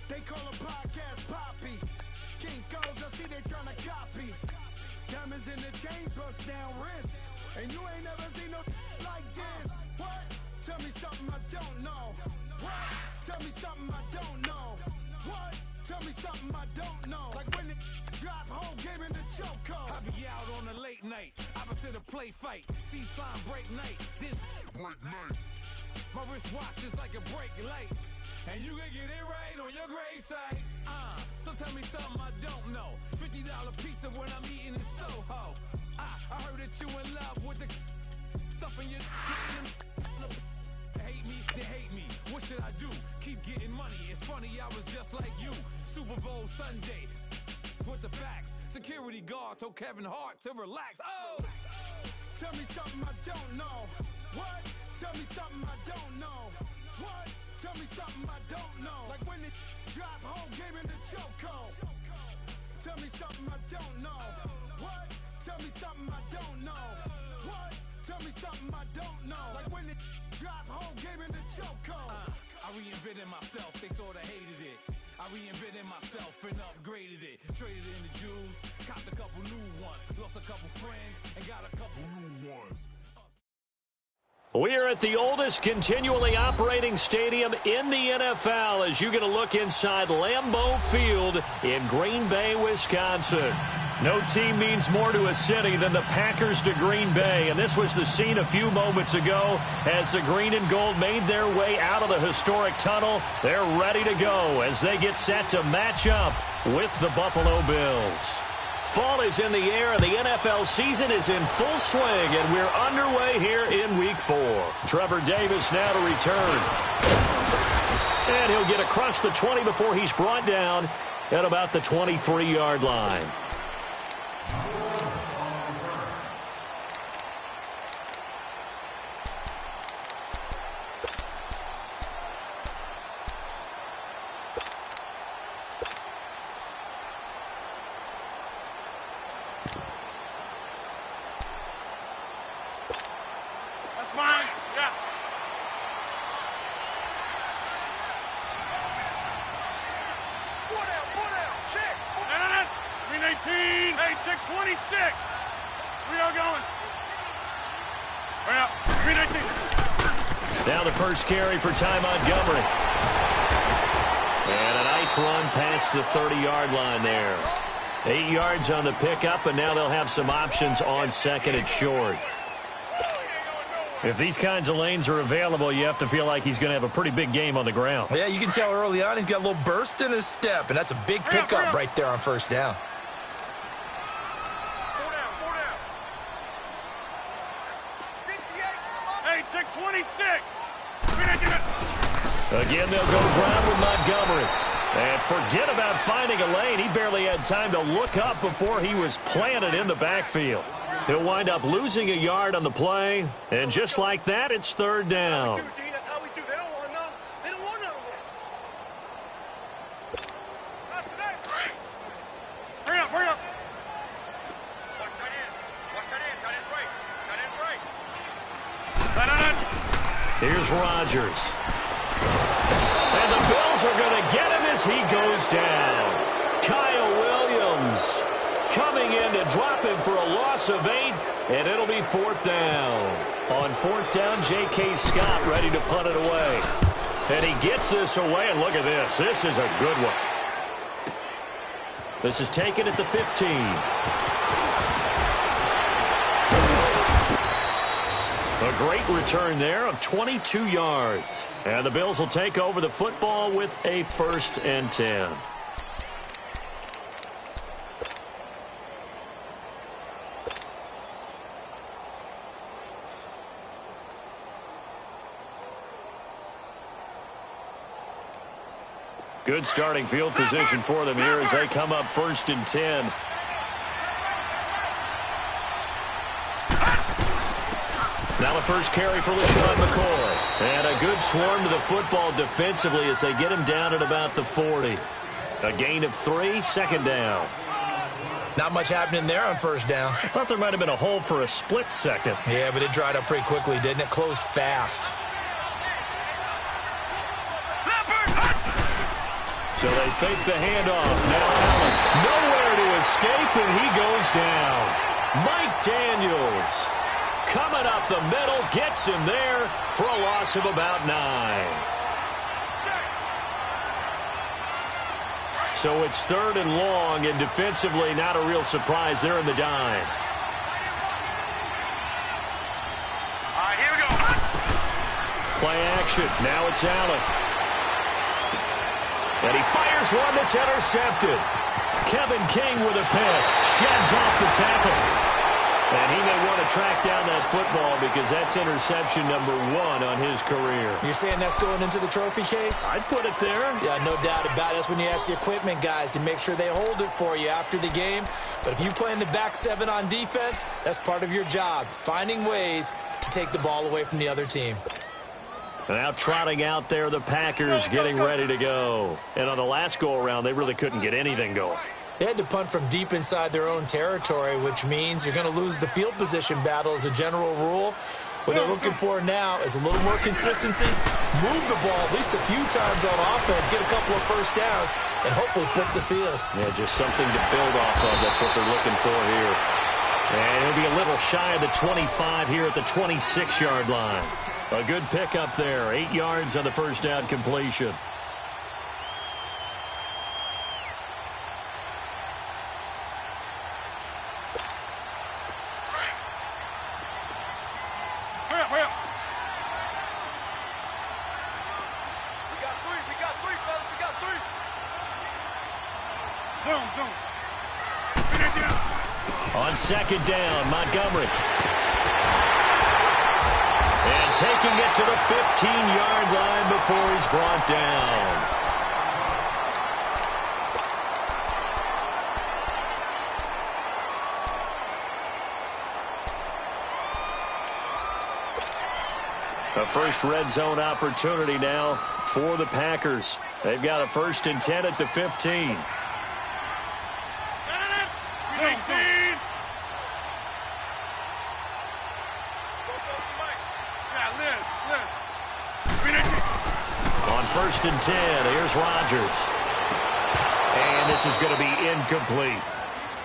They call a podcast Poppy. Kinkos, I see they tryna copy. Diamonds in the chains, bust down wrists. And you ain't never seen no like this. What? Tell me something I don't know. What? Tell me something I don't know. What? Tell me something I don't know. Like when it drop home, gave in the chokehold. I be out on a late night, opposite a play fight. See slime break night, this break night. My wristwatch is like a brake light. And you can get it right on your gravesite. So tell me something I don't know. $50 pizza when I'm eating in Soho. I heard that you in love with the stuff in your hate me, they hate me. What should I do? Keep getting money. It's funny, I was just like you. Super Bowl Sunday with the facts. Security guard told Kevin Hart to relax. Oh! Tell me something I don't know. What? Tell me something I don't know. What? Tell me something I don't know. Like when it drop home, game in the chokehold. Tell me something I don't know. What? Tell me something I don't know. What? Tell me something I don't know. Like when it drop home, game in the chokehold. I reinvented myself, they sorta hated it. I reinvented myself and upgraded it. Traded in the Jews, copped a couple new ones. Lost a couple friends and got a couple new ones. We're at the oldest continually operating stadium in the NFL as you get a look inside Lambeau Field in Green Bay, Wisconsin. No team means more to a city than the Packers to Green Bay, and this was the scene a few moments ago as the green and gold made their way out of the historic tunnel. They're ready to go as they get set to match up with the Buffalo Bills. Fall is in the air, and the NFL season is in full swing, and we're underway here in Week 4. Trevor Davis now to return. And he'll get across the 20 before he's brought down at about the 23-yard line. Now the first carry for Ty Montgomery. And a nice run past the 30-yard line there. 8 yards on the pickup, and now they'll have some options on second and short. If these kinds of lanes are available, you have to feel like he's going to have a pretty big game on the ground. Yeah, you can tell early on he's got a little burst in his step, and that's a big pickup right there on first down. Again, they'll go ground with Montgomery. And forget about finding a lane. He barely had time to look up before he was planted in the backfield. He'll wind up losing a yard on the play. And just like that, it's third down. That's how we do. They don't want none. They don't want none of this. Not today. Hurry up, hurry up. Watch tight end. Watch tight end. Tight end's right. Tight end's right. Here's Rodgers. And the Bills are going to get him as he goes down. Kyle Williams coming in to drop him for a loss of 8, and it'll be fourth down. On fourth down, J.K. Scott ready to punt it away. And he gets this away, and look at this. This is a good one. This is taken at the 15. A great return there of 22 yards. And the Bills will take over the football with a 1st and 10. Good starting field position for them here as they come up 1st and 10. Now the first carry for LaShawn McCoy. And a good swarm to the football defensively as they get him down at about the 40. A gain of 3, second down. Not much happening there on first down. I thought there might have been a hole for a split second. Yeah, but it dried up pretty quickly, didn't it? Closed fast. So they fake the handoff. Now Allen, nowhere to escape, and he goes down. Mike Daniels coming up the middle, gets him there for a loss of about 9. So it's 3rd and long, and defensively not a real surprise. They're in the dime. All right, here we go. Play action. Now it's Allen. And he fires one that's intercepted. Kevin King with a pick. Sheds off the tackle. And he may want to track down that football because that's interception number 1 on his career. You're saying that's going into the trophy case? I'd put it there. Yeah, no doubt about it. That's when you ask the equipment guys to make sure they hold it for you after the game. But if you play in the back 7 on defense, that's part of your job, finding ways to take the ball away from the other team. Now trotting out there, the Packers getting ready to go. And on the last go-around, they really couldn't get anything going. They had to punt from deep inside their own territory, which means you're going to lose the field position battle as a general rule. What they're looking for now is a little more consistency, move the ball at least a few times on offense, get a couple of first downs, and hopefully flip the field. Yeah, just something to build off of. That's what they're looking for here. And he'll be a little shy of the 25 here at the 26-yard line. A good pickup there, 8 yards on the first down completion. On second down, Montgomery. And taking it to the 15-yard line before he's brought down. A first red zone opportunity now for the Packers. They've got a 1st and 10 at the 15. On 1st and 10, here's Rodgers. And this is going to be incomplete.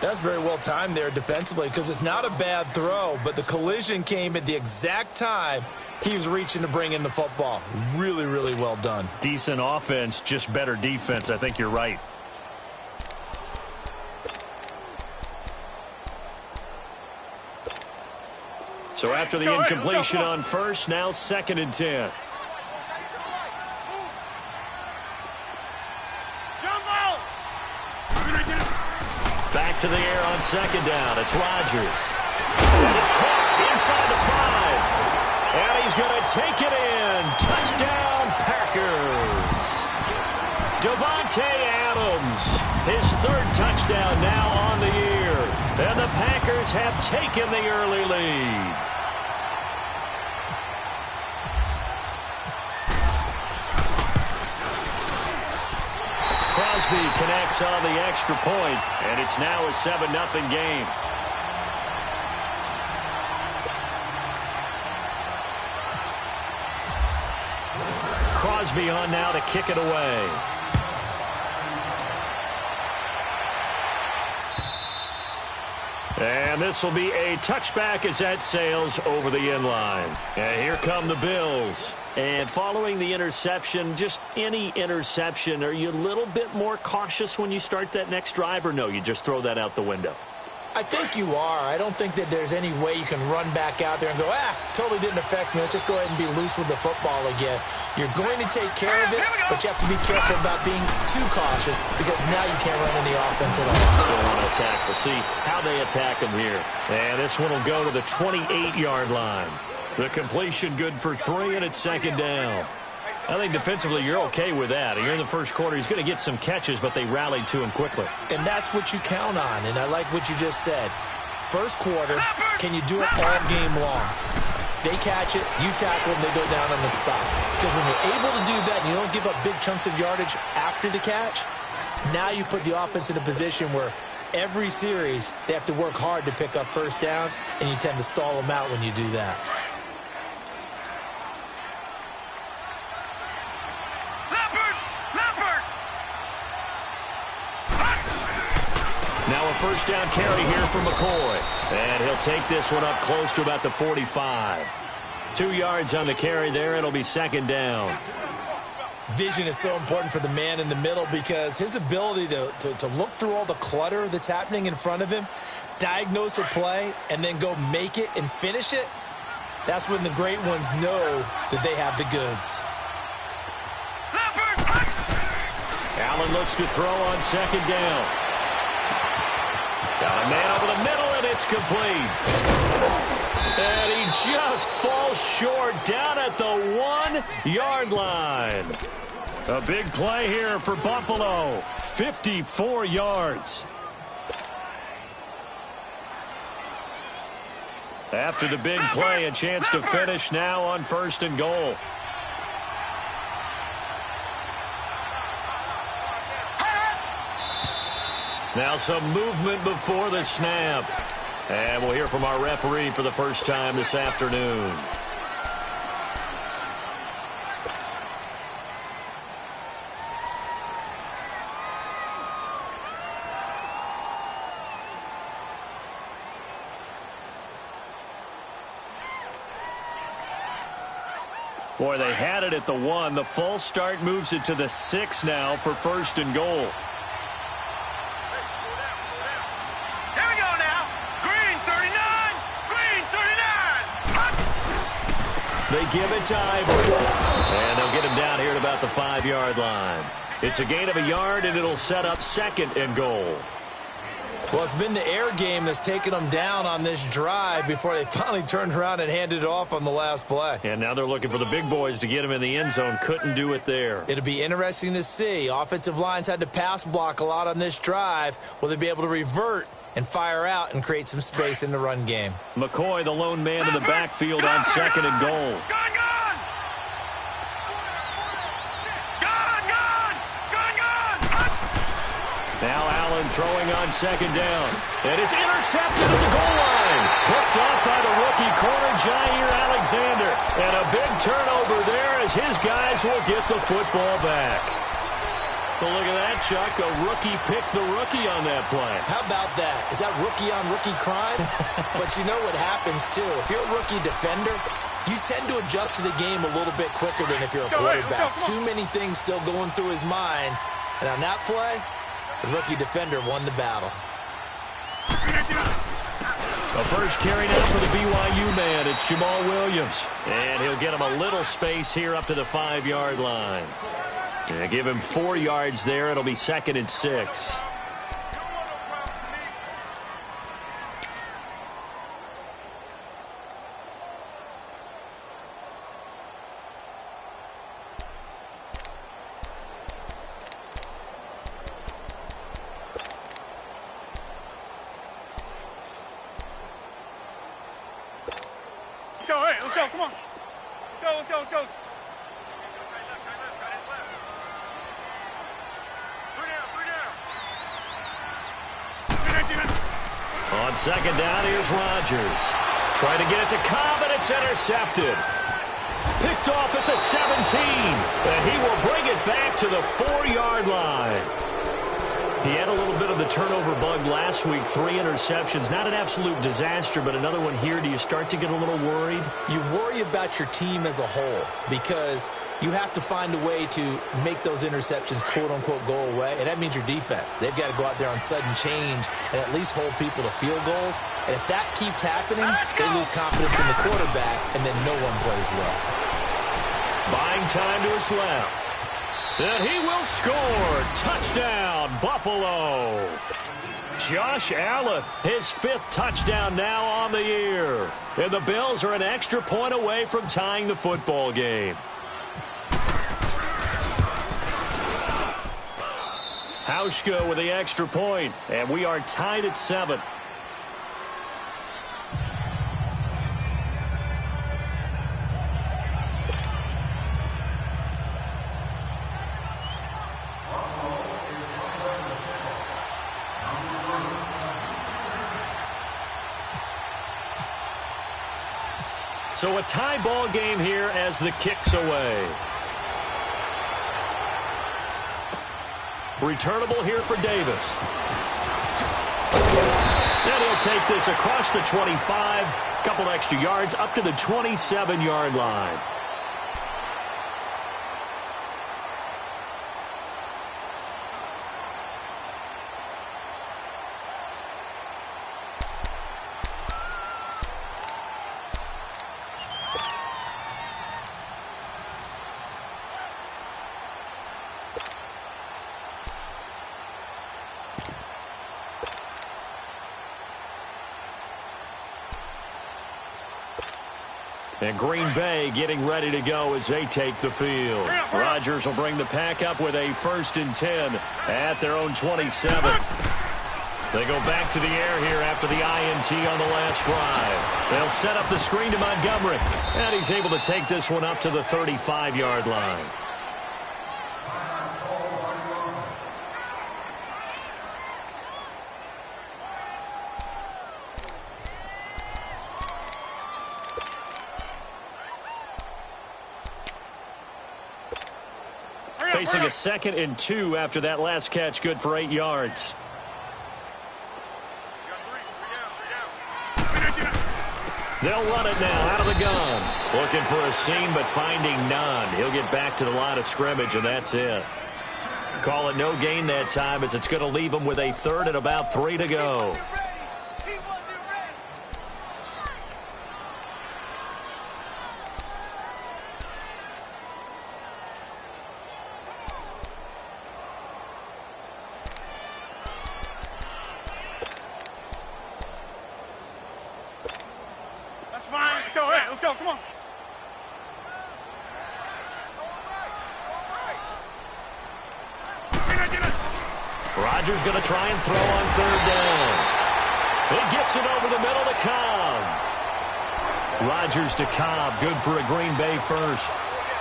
That's very well timed there defensively because it's not a bad throw, but the collision came at the exact time he was reaching to bring in the football. Really, really well done. Decent offense, just better defense. I think you're right. So after the incompletion on 1st, now 2nd and 10. Back to the air on 2nd down. It's Rodgers. And it's caught inside the 5. And he's going to take it in. Touchdown, Packers. Davante Adams, his 3rd touchdown now on the year. And the Packers have taken the early lead. Crosby connects on the extra point, and it's now a 7-0 game. Crosby on now to kick it away. And this will be a touchback as that sails over the end line. And here come the Bills. And following the interception, just any interception, are you a little bit more cautious when you start that next drive, or no, you just throw that out the window? I think you are. I don't think that there's any way you can run back out there and go, totally didn't affect me. Let's just go ahead and be loose with the football again. You're going to take care of it, but you have to be careful about being too cautious because now you can't run any offense at all. Still want to attack. We'll see how they attack them here. And this one will go to the 28-yard line. The completion good for 3, and it's 2nd down. I think defensively you're okay with that. You're in the first quarter. He's going to get some catches, but they rallied to him quickly. And that's what you count on, and I like what you just said. First quarter, can you do it all game long? They catch it, you tackle them, they go down on the spot. Because when you're able to do that and you don't give up big chunks of yardage after the catch, now you put the offense in a position where every series they have to work hard to pick up first downs, and you tend to stall them out when you do that. Now a first down carry here for McCoy. And he'll take this one up close to about the 45. 2 yards on the carry there. It'll be second down. Vision is so important for the man in the middle because his ability to look through all the clutter that's happening in front of him, diagnose a play, and then go make it and finish it, that's when the great ones know that they have the goods. Allen looks to throw on second down. Got a man over the middle, and it's complete. And he just falls short down at the 1-yard line. A big play here for Buffalo. 54 yards. After the big play, a chance to finish now on first and goal. Now some movement before the snap. And we'll hear from our referee for the first time this afternoon. Boy, they had it at the 1. The false start moves it to the 6 now for first and goal. They give it to Ivory. And they'll get him down here at about the 5-yard line. It's a gain of a yard, and it'll set up second and goal. Well, it's been the air game that's taken them down on this drive before they finally turned around and handed it off on the last play. And now they're looking for the big boys to get him in the end zone. Couldn't do it there. It'll be interesting to see. Offensive lines had to pass block a lot on this drive. Will they be able to revert and fire out and create some space in the run game? McCoy, the lone man in the backfield on second and goal. Now Allen throwing on second down. And it's intercepted at the goal line. Picked up by the rookie corner, Jair Alexander. And a big turnover there as his guys will get the football back. Well, look at that, Chuck. A rookie picked the rookie on that play. How about that? Is that rookie-on-rookie crime? But you know what happens, too. If you're a rookie defender, you tend to adjust to the game a little bit quicker than if you're a quarterback. Too many things still going through his mind. And on that play, the rookie defender won the battle. A first carry now for the BYU man. It's Jamal Williams. And he'll get him a little space here up to the 5-yard line. Yeah, give him 4 yards there. It'll be second and 6. Let's go, come on. Let's go. On second down, here's Rodgers. Trying to get it to Cobb, and it's intercepted. Picked off at the 17, and he will bring it back to the 4-yard line. He had a little bit of the turnover bug last week, 3 interceptions. Not an absolute disaster, but another one here. Do you start to get a little worried? You worry about your team as a whole because you have to find a way to make those interceptions, quote-unquote, go away, and that means your defense. They've got to go out there on sudden change and at least hold people to field goals. And if that keeps happening, they lose confidence in the quarterback, and then no one plays well. Buying time to his left. And he will score. Touchdown, Buffalo. Josh Allen, his 5th touchdown now on the year. And the Bills are an extra point away from tying the football game. Hauschka with the extra point, and we are tied at 7. So a tie ball game here as the kick's away. Returnable here for Davis. And he'll take this across the 25, a couple extra yards up to the 27-yard line. And Green Bay getting ready to go as they take the field. Rodgers will bring the pack up with a 1st and 10 at their own 27. They go back to the air here after the INT on the last drive. They'll set up the screen to Montgomery. And he's able to take this one up to the 35-yard line. Facing a 2nd and 2 after that last catch, good for 8 yards. They'll run it now out of the gun. Looking for a seam, but finding none. He'll get back to the line of scrimmage, and that's it. Call it no gain that time, as it's going to leave him with a 3rd and about 3 to go. Let's go, come on. Rodgers going to try and throw on 3rd down. He gets it over the middle to Cobb. Rodgers to Cobb, good for a Green Bay 1st.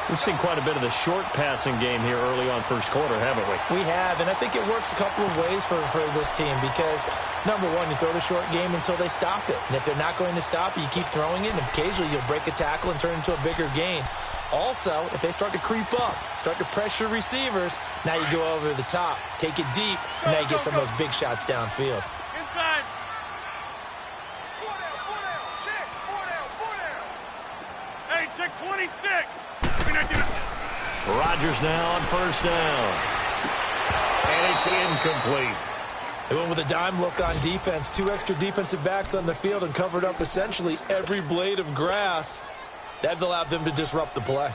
We've seen quite a bit of the short passing game here early on 1st quarter, haven't we? We have, and I think it works a couple of ways for this team because, number one, you throw the short game until they stop it. And if they're not going to stop it, you keep throwing it, and occasionally you'll break a tackle and turn it into a bigger gain. Also, if they start to creep up, start to pressure receivers, now you go over the top, take it deep, and now you get some of those big shots downfield. Inside. 4 down, check, 4 down. Hey, check 26. Rodgers now on 1st down. And it's incomplete. They went with a dime look on defense. 2 extra defensive backs on the field and covered up essentially every blade of grass. That allowed them to disrupt the play.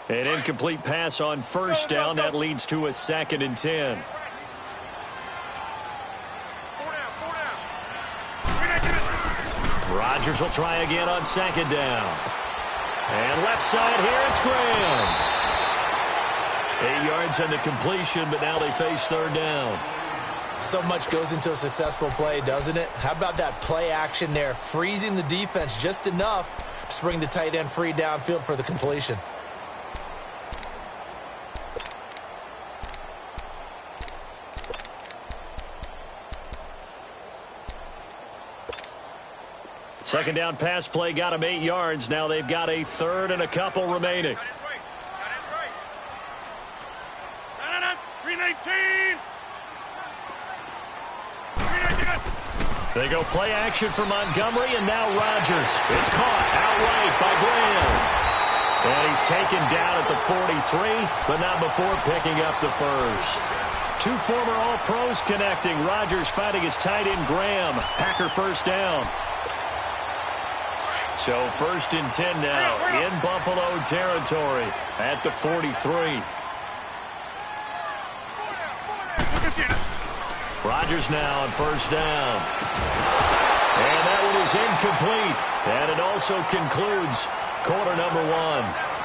An incomplete pass on 1st down. That leads to a 2nd and 10. 4 down. Rodgers will try again on 2nd down. And left side here, it's Graham. 8 yards on the completion, but now they face 3rd down. So much goes into a successful play, doesn't it? How about that play action there, freezing the defense just enough to bring the tight end free downfield for the completion. Second down pass play got him 8 yards. Now they've got a 3rd and a couple remaining. That is right. 319. They go play action for Montgomery, and now Rodgers. It's caught outright by Graham. And he's taken down at the 43, but not before picking up the 1st. 2 former All-Pros connecting. Rodgers fighting his tight end Graham. Packer 1st down. So 1st and 10 now in Buffalo territory at the 43. Rodgers now on 1st down. And that one is incomplete. And it also concludes quarter number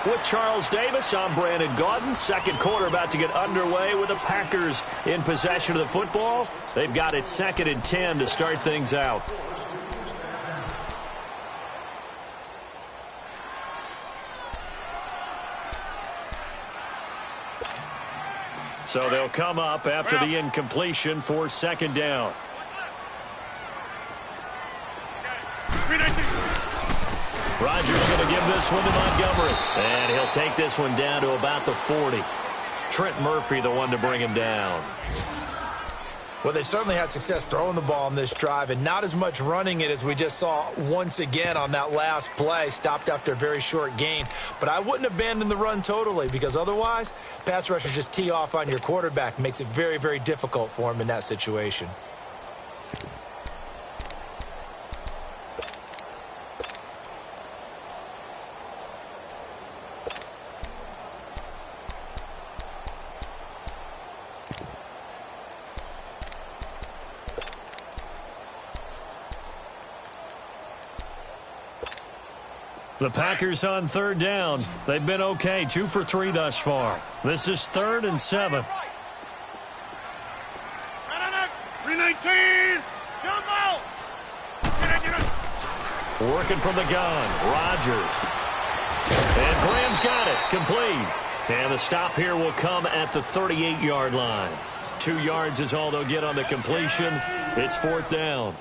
1. With Charles Davis, I'm Brandon Gaudin. 2nd quarter about to get underway with the Packers in possession of the football. They've got it 2nd and 10 to start things out. So they'll come up after the incompletion for second down. Rodgers going to give this one to Montgomery. And he'll take this one down to about the 40. Trent Murphy, the one to bring him down. Well, they certainly had success throwing the ball on this drive and not as much running it as we just saw once again on that last play. Stopped after a very short gain. But I wouldn't abandon the run totally because otherwise, pass rushers just tee off on your quarterback. Makes it very, very difficult for him in that situation. The Packers on third down. They've been okay, 2 for 3 thus far. This is 3rd and 7. 319. Jump out. Working from the gun, Rodgers. And Graham's got it, complete. And the stop here will come at the 38-yard line. 2 yards is all they'll get on the completion. It's 4th down.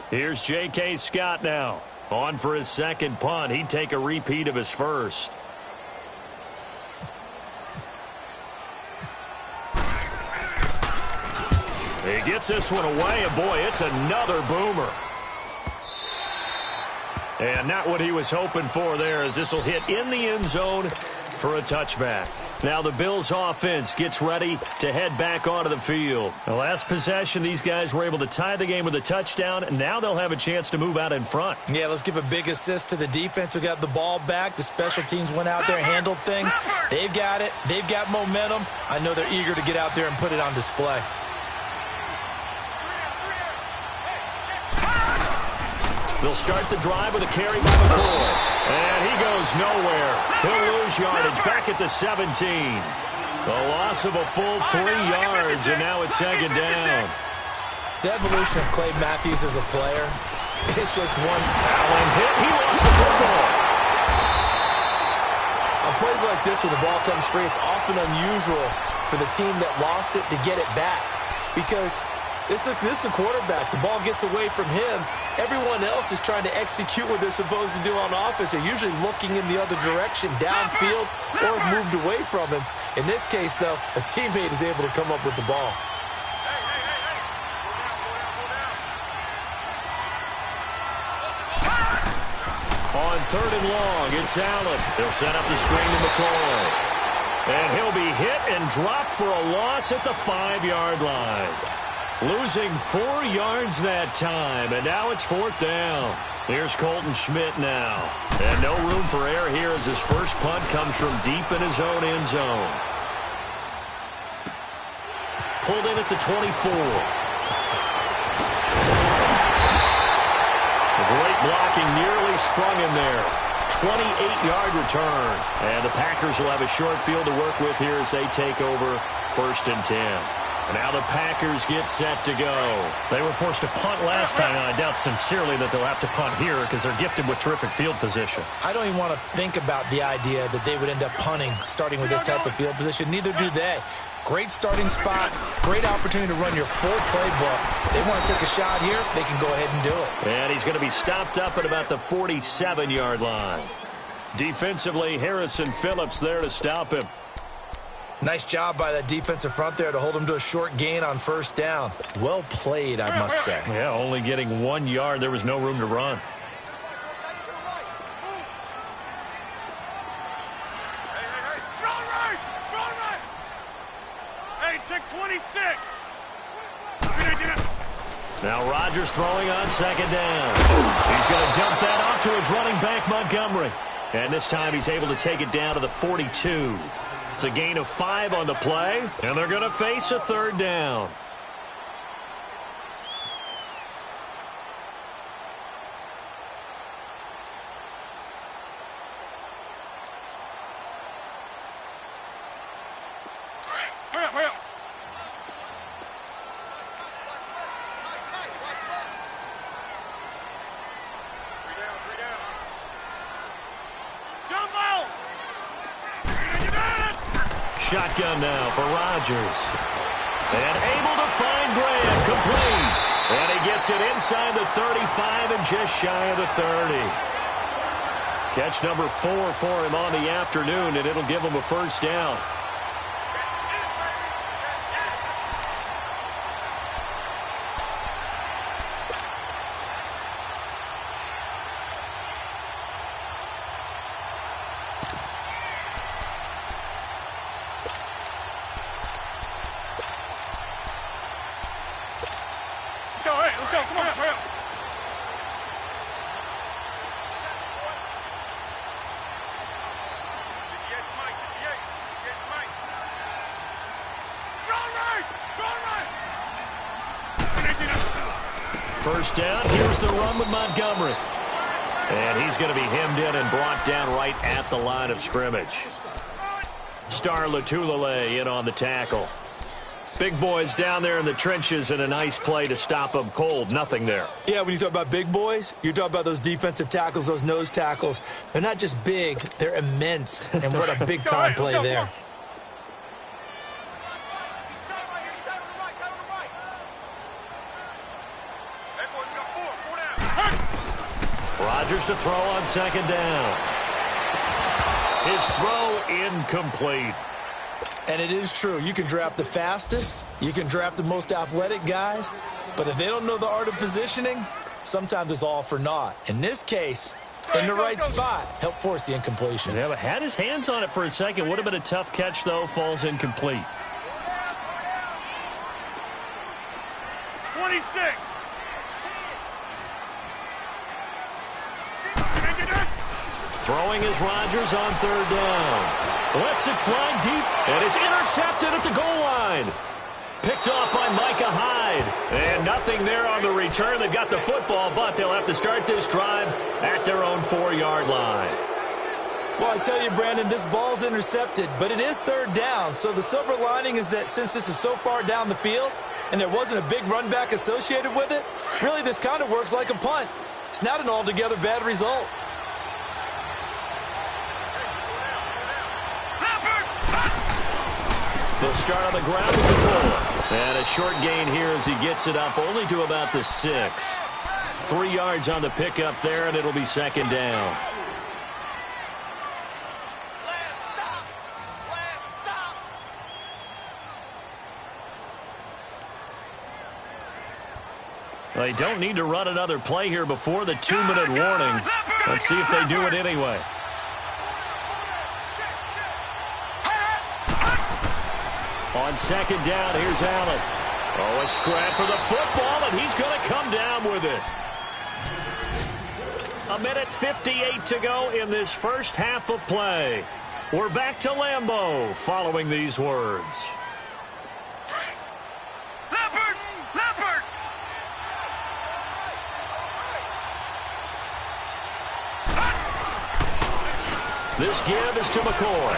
Here's J.K. Scott now. On for his second punt. He'd take a repeat of his first. He gets this one away, and boy, it's another boomer. And not what he was hoping for there, as this will hit in the end zone for a touchback. Now the Bills offense gets ready to head back onto the field. The last possession, these guys were able to tie the game with a touchdown, and now they'll have a chance to move out in front. Yeah, let's give a big assist to the defense who got the ball back. The special teams went out there and handled things. They've got it. They've got momentum. I know they're eager to get out there and put it on display. They'll start the drive with a carry by McCoy. And he goes nowhere. He'll lose yardage back at the 17. A loss of a full 3 yards, and now it's second down. The evolution of Clay Matthews as a player, it's just one. Allen hit. He lost the football. On plays like this where the ball comes free, it's often unusual for the team that lost it to get it back. Because this is the quarterback. The ball gets away from him. Everyone else is trying to execute what they're supposed to do on offense. They're usually looking in the other direction, downfield, or moved away from him. In this case, though, a teammate is able to come up with the ball. On 3rd and long, it's Allen. He'll set up the screen to McCoy. And he'll be hit and dropped for a loss at the 5-yard line. Losing 4 yards that time, and now it's 4th down. Here's Colton Schmidt now. And no room for error here as his first punt comes from deep in his own end zone. Pulled in at the 24. The great blocking nearly sprung him there. 28-yard return. And the Packers will have a short field to work with here as they take over 1st and 10. Now the Packers get set to go. They were forced to punt last time, and I doubt sincerely that they'll have to punt here because they're gifted with terrific field position. I don't even want to think about the idea that they would end up punting starting with this type of field position. Neither do they. Great starting spot, great opportunity to run your full playbook. They want to take a shot here, they can go ahead and do it. And he's going to be stopped up at about the 47-yard line. Defensively, Harrison Phillips there to stop him. Nice job by that defensive front there to hold him to a short gain on 1st down. Well played, I must say. Yeah, only getting 1 yard. There was no room to run. Hey, check 26. Now Rodgers throwing on 2nd down. He's going to dump that off to his running back, Montgomery. And this time he's able to take it down to the 42. It's a gain of 5 on the play, and they're going to face a 3rd down. Hurry up, hurry up. shotgun now for Rodgers. And able to find Graham, complete. And he gets it inside the 35 and just shy of the 30. Catch number 4 for him on the afternoon, and it'll give him a first down. Let's go. Come on, hurry up. First down, here's the run with Montgomery. And he's going to be hemmed in and brought down right at the line of scrimmage. Star Latulele in on the tackle. Big boys down there in the trenches, and a nice play to stop them cold. Nothing there. Yeah, when you talk about big boys, you're talking about those defensive tackles, those nose tackles. They're not just big, they're immense. And what a big-time play there. Rodgers to throw on second down. His throw incomplete. And it is true. You can draft the fastest. You can draft the most athletic guys. But if they don't know the art of positioning, sometimes it's all for naught. In this case, in the right spot, help force the incompletion. Yeah, but had his hands on it for a second. Would have been a tough catch, though. Falls incomplete. 26. Throwing is Rodgers on third down. Lets it fly deep, and it's intercepted at the goal line. Picked off by Micah Hyde. And nothing there on the return. They've got the football, but they'll have to start this drive at their own 4-yard line. Well, I tell you, Brandon, this ball's intercepted, but it is third down. So the silver lining is that since this is so far down the field and there wasn't a big run back associated with it, really this kind of works like a punt. It's not an altogether bad result. They'll start on the ground with the ball. And a short gain here as he gets it up only to about the 6. 3 yards on the pickup there, and it'll be second down. They don't need to run another play here before the 2-minute warning. Let's see if they do it anyway. On second down, here's Allen. Oh, a scrap for the football, and he's going to come down with it. 1:58 to go in this first half of play. We're back to Lambeau following these words. Leopard! This give is to McCoy.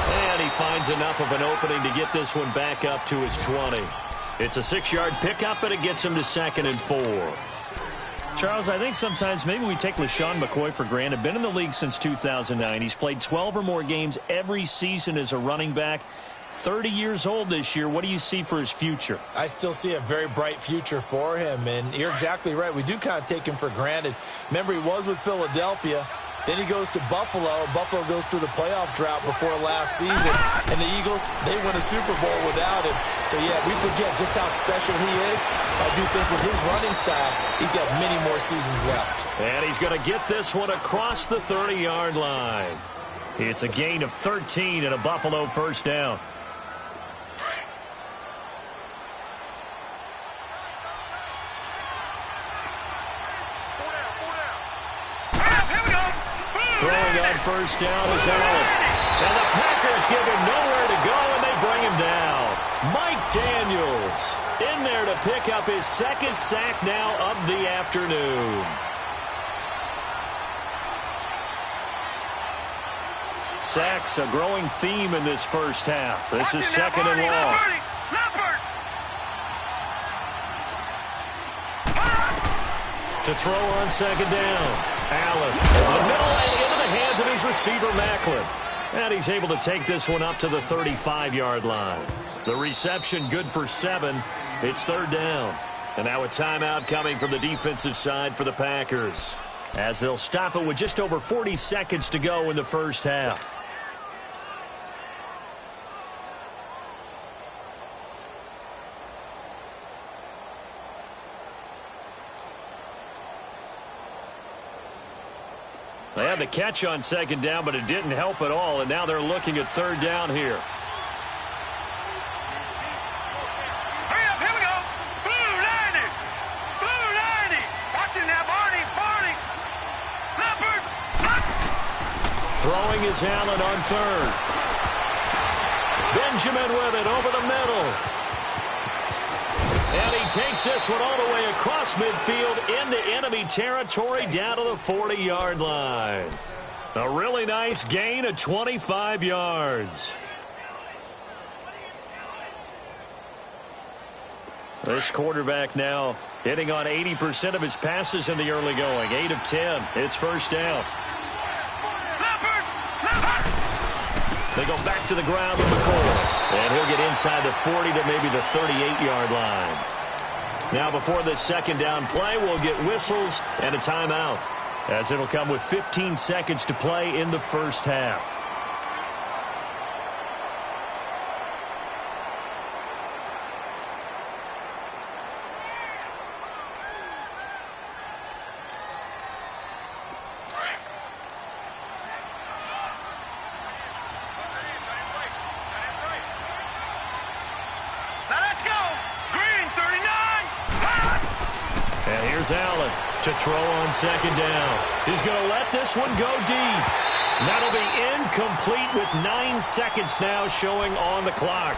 And he finds enough of an opening to get this one back up to his 20. It's a 6-yard pickup, and it gets him to 2nd and 4. Charles, I think sometimes maybe we take LeSean McCoy for granted. Been in the league since 2009. He's played 12 or more games every season as a running back. 30 years old this year. What do you see for his future? I still see a very bright future for him, and you're exactly right. We do kind of take him for granted. Remember, he was with Philadelphia. Then he goes to Buffalo. Buffalo goes through the playoff drought before last season. And the Eagles, they win a Super Bowl without him. So, yeah, we forget just how special he is. I do think with his running style, he's got many more seasons left. And he's going to get this one across the 30-yard line. It's a gain of 13 and a Buffalo first down. Throwing on first down is Allen. And the Packers give him nowhere to go, and they bring him down. Mike Daniels in there to pick up his 2nd sack now of the afternoon. Sacks a growing theme in this first half. This is 2nd and long. To throw on second down. Allen, the middle and into the hands of his receiver, Macklin. And he's able to take this one up to the 35-yard line. The reception good for 7. It's third down. And now a timeout coming from the defensive side for the Packers, as they'll stop it with just over 40 seconds to go in the first half. They had the catch on second down, but it didn't help at all, and now they're looking at third down here. Hurry up, here we go. Blue 90. Blue 90. Watch it now, Barney. Barney. Leopard. Throwing is Allen on third. Benjamin with it over the middle. And he takes this one all the way across midfield into enemy territory down to the 40-yard line. A really nice gain of 25 yards. This quarterback now hitting on 80% of his passes in the early going. 8 of 10. It's first down. They go back to the ground with McCoy. And he'll get inside the 40 to maybe the 38-yard line. Now before this second down play, we'll get whistles and a timeout, as it'll come with 15 seconds to play in the first half. Allen to throw on second down. He's going to let this one go deep. That'll be incomplete with 9 seconds now showing on the clock.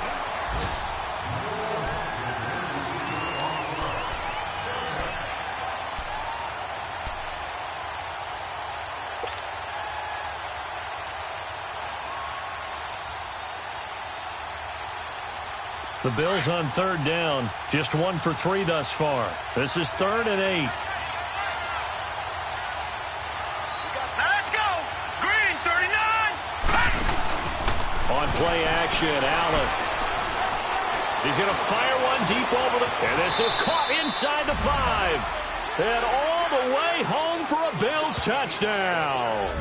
The Bills on third down, just 1 for 3 thus far. This is 3rd and 8. Now let's go. Green 39. On play action, Allen. He's going to fire one deep over the... And this is caught inside the 5. And all the way home for a Bills touchdown.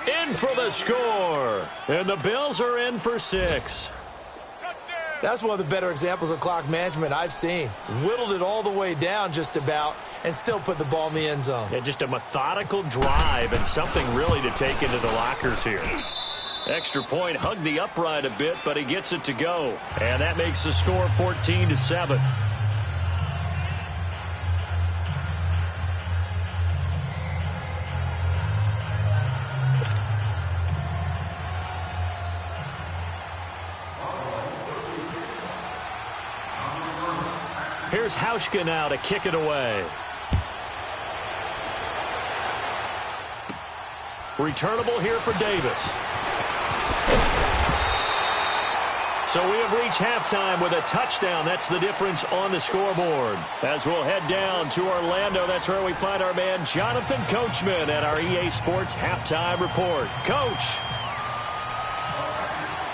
In for the score. And the Bills are in for 6. That's one of the better examples of clock management I've seen. Whittled it all the way down just about and still put the ball in the end zone. Yeah, just a methodical drive and something really to take into the lockers here. Extra point, hugged the upright a bit, but he gets it to go. And that makes the score 14-7. Here's Hauschka now to kick it away. Returnable here for Davis. So we have reached halftime with a touchdown. That's the difference on the scoreboard. As we'll head down to Orlando, that's where we find our man Jonathan Coachman at our EA Sports Halftime Report. Coach.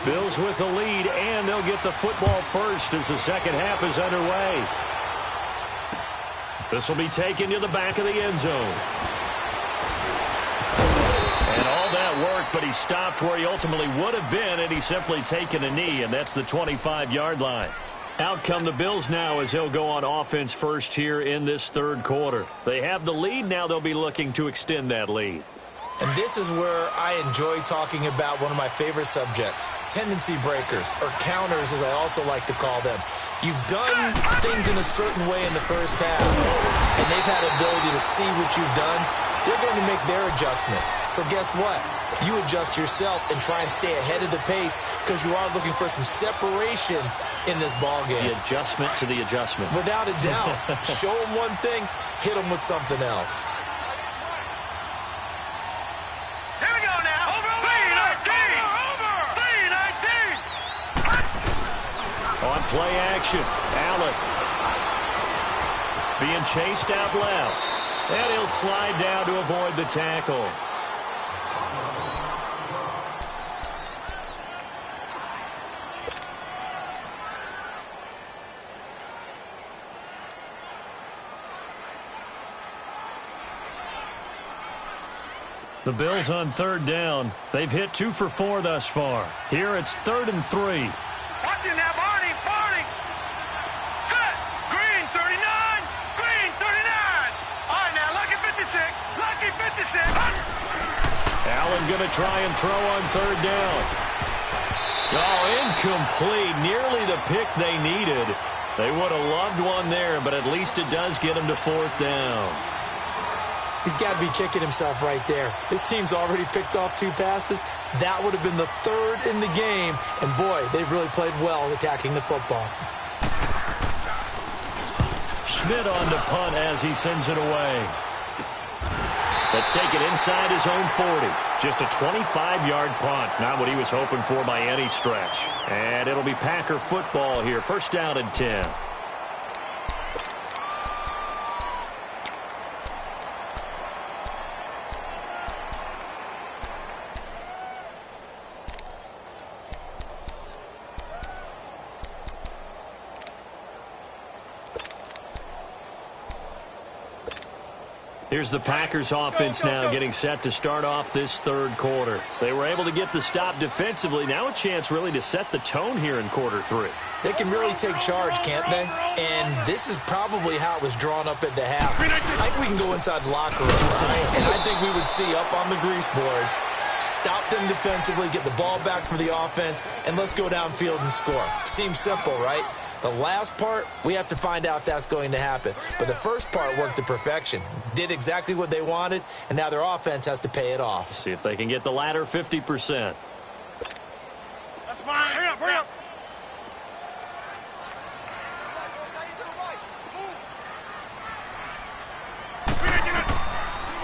Bills with the lead, and they'll get the football first as the second half is underway. This will be taken to the back of the end zone. And all that work, but he stopped where he ultimately would have been, and he's simply taken a knee, and that's the 25-yard line. Out come the Bills now as they'll go on offense first here in this third quarter. They have the lead. Now they'll be looking to extend that lead. And this is where I enjoy talking about one of my favorite subjects, tendency breakers, or counters as I also like to call them. You've done things in a certain way in the first half, and they've had ability to see what you've done. They're going to make their adjustments. So guess what? You adjust yourself and try and stay ahead of the pace because you are looking for some separation in this ball game. The adjustment to the adjustment. Without a doubt. Show them one thing, hit them with something else. Here we go now. Over. 319. On play action, Allen being chased out left. And he'll slide down to avoid the tackle. The Bills on third down. They've hit 2 for 4 thus far. Here it's 3rd and 3. Watching now, Barney. Set. Green 39. Green 39. All right, now, Lucky 56. Lucky 56. Allen going to try and throw on third down. Oh, incomplete. Nearly the pick they needed. They would have loved one there, but at least it does get them to 4th down. He's got to be kicking himself right there. His team's already picked off 2 passes. That would have been the 3rd in the game. And, boy, they've really played well attacking the football. Schmidt on to punt as he sends it away. Let's take it inside his own 40. Just a 25-yard punt. Not what he was hoping for by any stretch. And it'll be Packer football here. 1st down and 10. Here's the Packers offense now getting set to start off this 3rd quarter. They were able to get the stop defensively. Now a chance really to set the tone here in quarter 3. They can really take charge, can't they? And this is probably how it was drawn up at the half. I think we can go inside the locker room, right? And I think we would see up on the grease boards, stop them defensively, get the ball back for the offense, and let's go downfield and score. Seems simple, right? The last part, we have to find out that's going to happen. But the first part worked to perfection. Did exactly what they wanted, and now their offense has to pay it off. See if they can get the latter 50%. That's fine. Hurry up.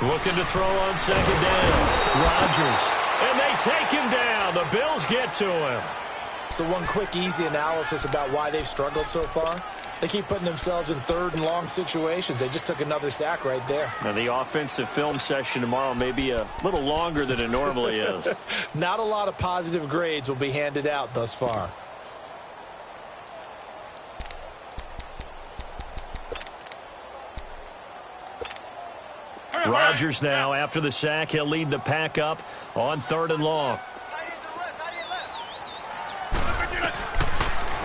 Looking to throw on 2nd down. Rodgers. And they take him down. The Bills get to him. So one quick, easy analysis about why they've struggled so far. They keep putting themselves in 3rd and long situations. They just took another sack right there. Now, the offensive film session tomorrow may be a little longer than it normally is. Not a lot of positive grades will be handed out thus far. Rodgers now, after the sack, he'll lead the pack up on 3rd and long.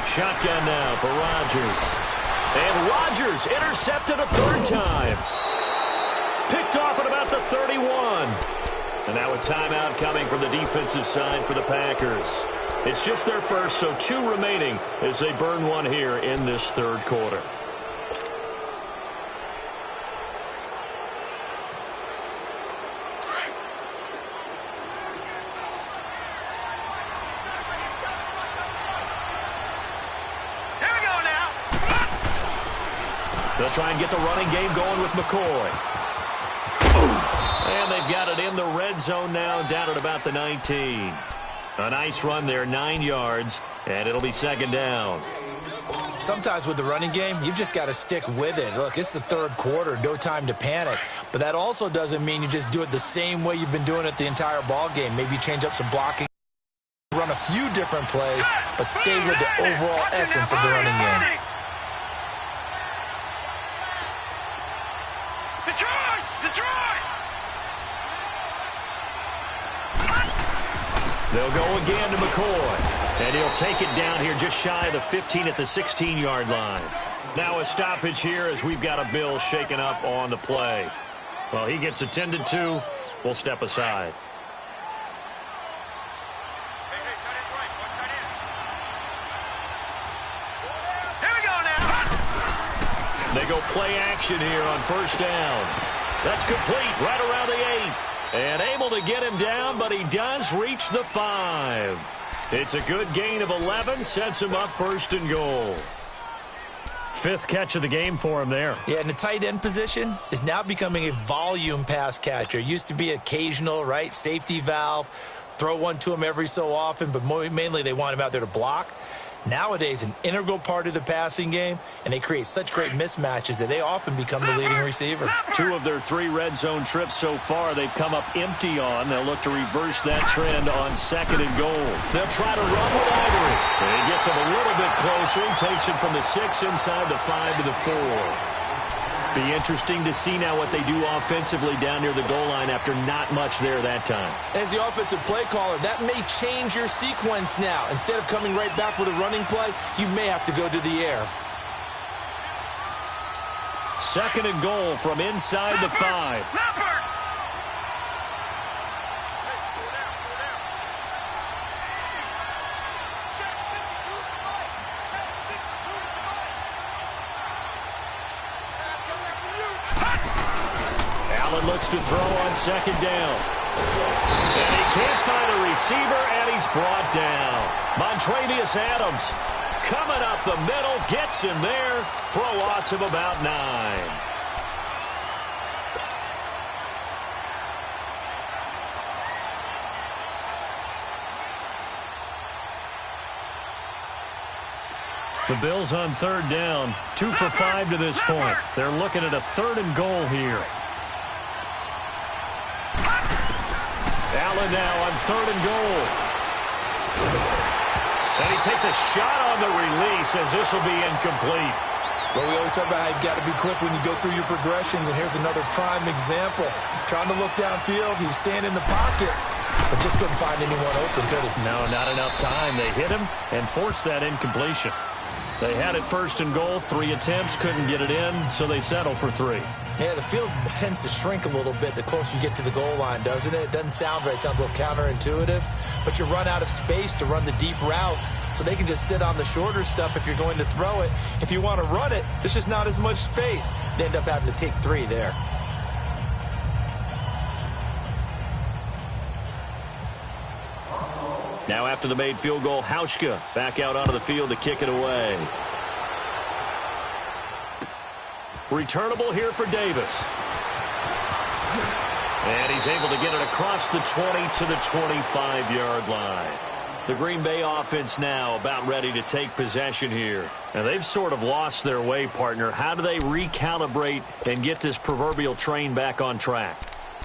Shotgun now for Rodgers. And Rodgers intercepted a 3rd time. Picked off at about the 31. And now a timeout coming from the defensive side for the Packers. It's just their first, so 2 remaining as they burn one here in this 3rd quarter. They'll try and get the running game going with McCoy. And they've got it in the red zone now, down at about the 19. A nice run there, 9 yards, and it'll be 2nd down. Sometimes with the running game, you've just got to stick with it. Look, it's the 3rd quarter, no time to panic. But that also doesn't mean you just do it the same way you've been doing it the entire ball game. Maybe change up some blocking, run a few different plays, but stay with the overall essence of the running game. They'll go again to McCoy, and he'll take it down here just shy of the 15 at the 16-yard line. Now a stoppage here as we've got a Bill shaken up on the play. Well, he gets attended to. We'll step aside. Here we go now. They go play action here on 1st down. That's complete right around the 8. And able to get him down, but he does reach the 5. It's a good gain of 11, sets him up 1st and goal. 5th catch of the game for him there. Yeah, and the tight end position is now becoming a volume pass catcher. Used to be occasional, right? Safety valve, throw one to him every so often, but mainly they want him out there to block. Nowadays, an integral part of the passing game, and they create such great mismatches that they often become the leading receiver. 2 of their 3 red zone trips so far they've come up empty on. They'll look to reverse that trend on 2nd and goal. They'll try to run with Ivory. And he gets him a little bit closer. He takes it from the 6 inside the 5 to the 4. Be interesting to see now what they do offensively down near the goal line after not much there that time. As the offensive play caller, that may change your sequence now. Instead of coming right back with a running play, you may have to go to the air. Second and goal from inside the 5. Allen looks to throw on second down. And he can't find a receiver, and he's brought down. Montravius Adams coming up the middle, gets in there for a loss of about 9. The Bills on third down, 2 for 5 to this point. They're looking at a third and goal here. Allen now on third and goal. And he takes a shot on the release as this will be incomplete. Well, we always talk about how you've got to be quick when you go through your progressions, and here's another prime example. Trying to look downfield, he was standing in the pocket, but just couldn't find anyone open, could he? No, not enough time. They hit him and forced that incompletion. They had it first and goal, 3 attempts, couldn't get it in, so they settle for 3. Yeah, the field tends to shrink a little bit the closer you get to the goal line, doesn't it? It doesn't sound right. It sounds a little counterintuitive. But you run out of space to run the deep routes, so they can just sit on the shorter stuff if you're going to throw it. If you want to run it, there's just not as much space. They end up having to take 3 there. Now after the made field goal, Hauschka back out onto the field to kick it away. Returnable here for Davis. And he's able to get it across the 20 to the 25-yard line. The Green Bay offense now about ready to take possession here. And they've sort of lost their way, partner. How do they recalibrate and get this proverbial train back on track?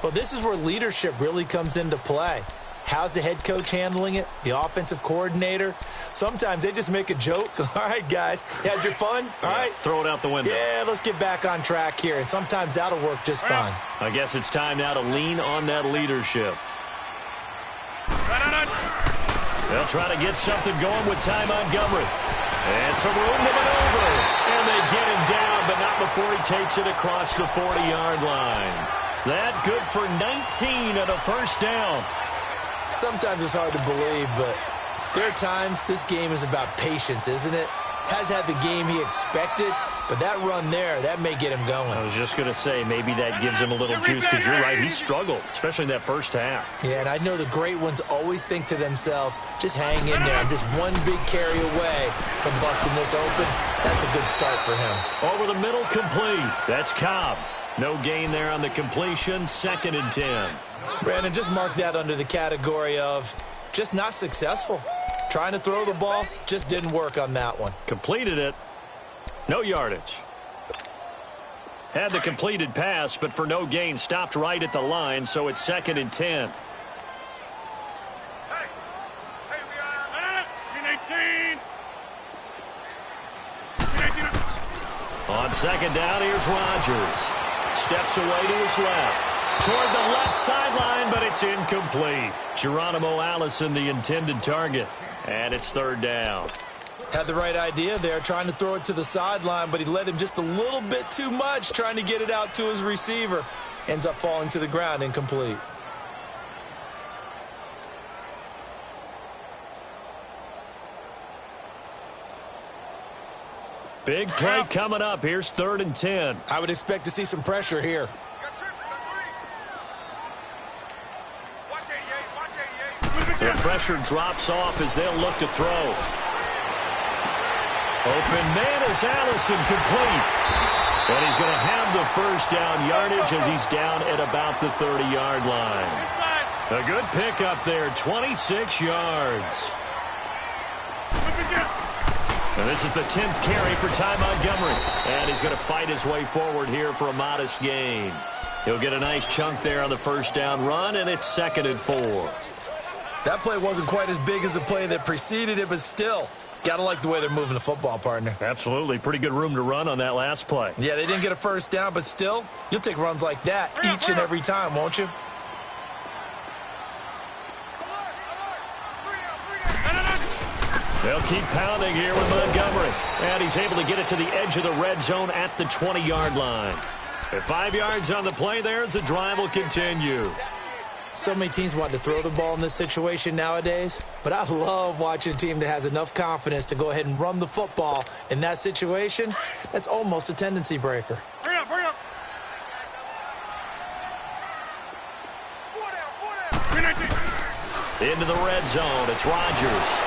Well, this is where leadership really comes into play. How's the head coach handling it? The offensive coordinator? Sometimes they just make a joke. All right, guys, you had your fun? All right. Throw it out the window. Yeah, let's get back on track here. And sometimes that'll work just fine. I guess it's time now to lean on that leadership. They'll try to get something going with Ty Montgomery. And some room to maneuver. And they get him down, but not before he takes it across the 40-yard line. That good for 19 and a first down. Sometimes it's hard to believe, but there are times this game is about patience, isn't it? Has had the game he expected, but that run there, that may get him going. I was just going to say, maybe that gives him a little juice, because you're right, he struggled, especially in that first half. Yeah, and I know the great ones always think to themselves, just hang in there. I'm just one big carry away from busting this open. That's a good start for him. Over the middle, complete. That's Cobb. No gain there on the completion, 2nd and 10. Brandon, just mark that under the category of just not successful. Trying to throw the ball, just didn't work on that one. Completed it. No yardage. Had the completed pass, but for no gain, stopped right at the line, so it's 2nd and 10. Hey, we are 18. On second down, here's Rodgers. Steps away to his left. Toward the left sideline, but it's incomplete. Geronimo Allison, the intended target. And it's 3rd down. Had the right idea there, trying to throw it to the sideline, but he led him just a little bit too much, trying to get it out to his receiver. Ends up falling to the ground, incomplete. Big play coming up. Here's 3rd and 10. I would expect to see some pressure here. The pressure drops off as they'll look to throw. Open man is Allison, complete. And he's going to have the first down yardage as he's down at about the 30-yard line. A good pickup there, 26 yards. And this is the 10th carry for Ty Montgomery. And he's going to fight his way forward here for a modest gain. He'll get a nice chunk there on the first down run, and it's 2nd and 4. That play wasn't quite as big as the play that preceded it, but still, Gotta like the way they're moving the football, partner. Absolutely. Pretty good room to run on that last play. Yeah, they didn't get a first down, but still, you'll take runs like that each and every time, won't you? They'll keep pounding here with Montgomery. And he's able to get it to the edge of the red zone at the 20-yard line. At 5 yards on the play there, the drive will continue. So many teams want to throw the ball in this situation nowadays, but I love watching a team that has enough confidence to go ahead and run the football in that situation. That's almost a tendency breaker. Hurry up, hurry up. Into the red zone, it's Rodgers.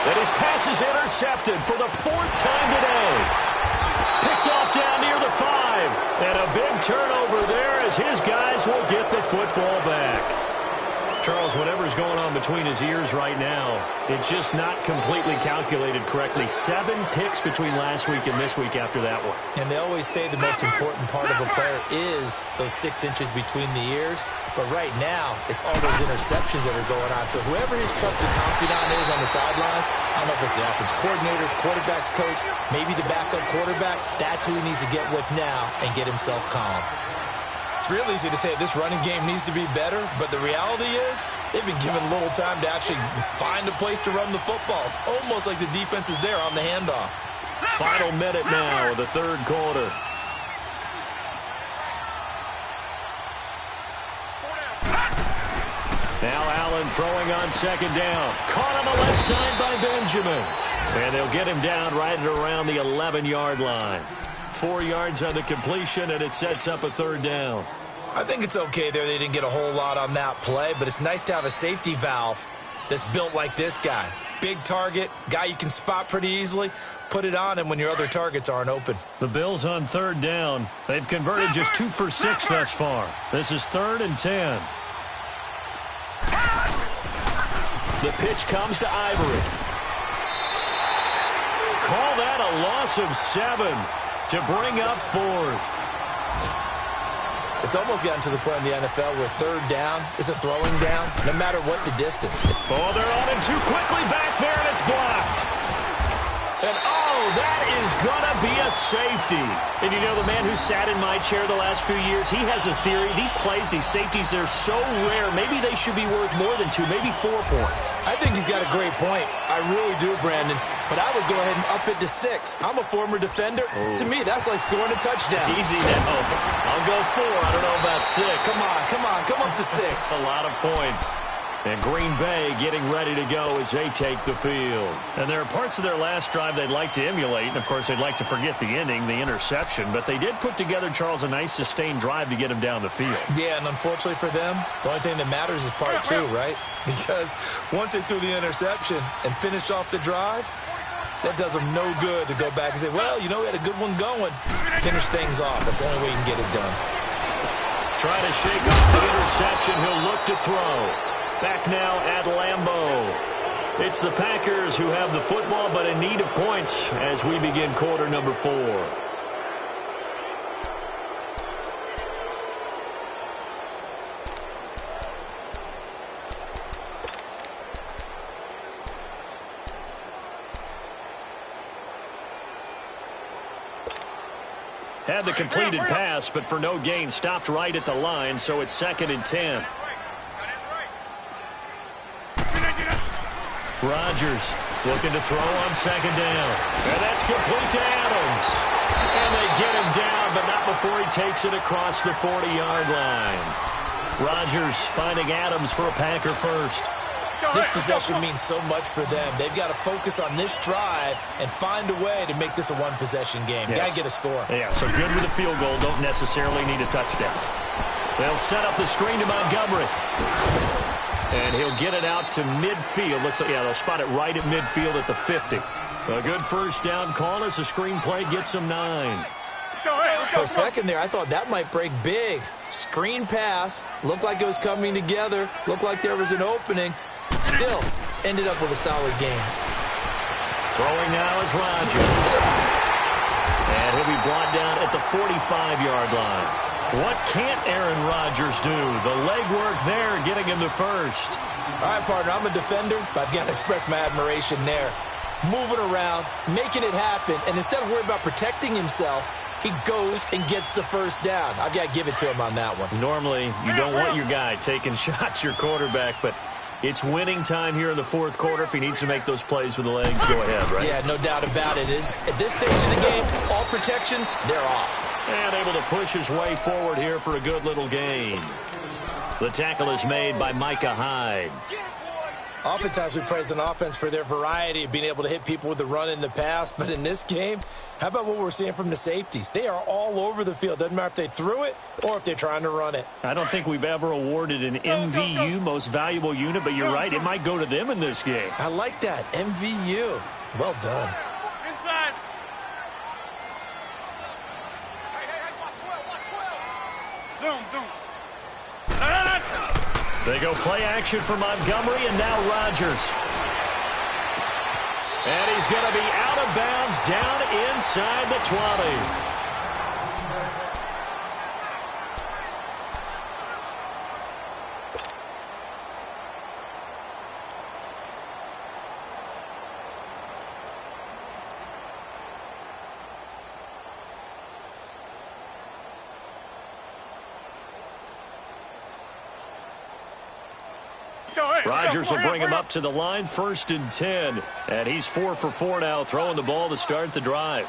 And his pass is intercepted for the 4th time today. Picked off down near the 5. And a big turnover there as his guys will get the football back. Charles, whatever's going on between his ears right now, it's just not completely calculated correctly. 7 picks between last week and this week after that one. And they always say the most important part of a player is those 6 inches between the ears. But right now, it's all those interceptions that are going on. So whoever his trusted confidant is on the sidelines, I don't know if it's the offense coordinator, quarterback's coach, maybe the backup quarterback, that's who he needs to get with now and get himself calm. It's real easy to say this running game needs to be better, but the reality is they've been given little time to actually find a place to run the football. It's almost like the defense is there on the handoff. Final minute now of the 3rd quarter. Now Allen throwing on 2nd down. Caught on the left side by Benjamin. And they'll get him down right at around the 11-yard line. 4 yards on the completion, and it sets up a 3rd down. I think it's okay there. They didn't get a whole lot on that play, but it's nice to have a safety valve that's built like this guy. Big target, guy you can spot pretty easily. Put it on him when your other targets aren't open. The Bills on 3rd down. They've converted just 2 for 6 thus far. This is 3rd and 10. The pitch comes to Ivory. Call that a loss of 7 to bring up 4th. It's almost gotten to the point in the NFL where 3rd down is a throwing down, no matter what the distance. Oh, they're on him too quickly back there, and it's blocked. And, oh, that is going to be a safety. And you know, the man who sat in my chair the last few years, he has a theory. These plays, these safeties, they're so rare. Maybe they should be worth more than 2, maybe 4 points. I think he's got a great point. I really do, Brandon. But I would go ahead and up it to 6. I'm a former defender. Oh. To me, that's like scoring a touchdown. Easy now. I'll go 4. I don't know about 6. Come on. Come up to 6. A lot of points. And Green Bay getting ready to go as they take the field. And there are parts of their last drive they'd like to emulate. And, of course, they'd like to forget the ending, the interception. But they did put together, Charles, a nice sustained drive to get him down the field. Yeah, and unfortunately for them, the only thing that matters is part 2, right? Because once they threw the interception and finished off the drive, that does them no good to go back and say, well, you know, we had a good one going. Finish things off. That's the only way you can get it done. Try to shake off the interception. He'll look to throw. Back now at Lambeau. It's the Packers who have the football, but in need of points as we begin quarter number 4. Had the completed pass, but for no gain, stopped right at the line, so it's 2nd and 10. Rodgers looking to throw on 2nd down. And that's complete to Adams. And they get him down, but not before he takes it across the 40-yard line. Rodgers finding Adams for a Packer first. This possession means so much for them. They've got to focus on this drive and find a way to make this a one-possession game. Yes. Got to get a score. Yeah, so good with a field goal. Don't necessarily need a touchdown. They'll set up the screen to Montgomery. And he'll get it out to midfield. Looks like, yeah, they'll spot it right at midfield at the 50. A good first down call as the screenplay gets him 9. For a second there, I thought that might break big. Screen pass. Looked like it was coming together. Looked like there was an opening. Still, ended up with a solid game. Throwing now is Rodgers. And he'll be brought down at the 45-yard line. What can't Aaron Rodgers do? The legwork there getting him to first. All right, partner, I'm a defender, but I've got to express my admiration there. moving around, making it happen, and instead of worrying about protecting himself, he goes and gets the first down. I've got to give it to him on that one. Normally, you don't want your guy taking shots, your quarterback, but it's winning time here in the fourth quarter. If he needs to make those plays with the legs, go ahead, right? Yeah, no doubt about it. At this stage of the game, all protections, they're off. And able to push his way forward here for a good little gain. The tackle is made by Micah Hyde. Oftentimes we praise an offense for their variety of being able to hit people with the run in the pass, but in this game, how about what we're seeing from the safeties? They are all over the field. Doesn't matter if they threw it or if they're trying to run it. I don't think we've ever awarded an MVU, most valuable unit, but you're right, it might go to them in this game. I like that, MVU. Well done. Inside. Zoom. They go play action for Montgomery, and now Rodgers. And he's going to be out of bounds down inside the 20. Rodgers will bring him up to the line, 1st and 10. And he's 4 for 4 now, throwing the ball to start the drive.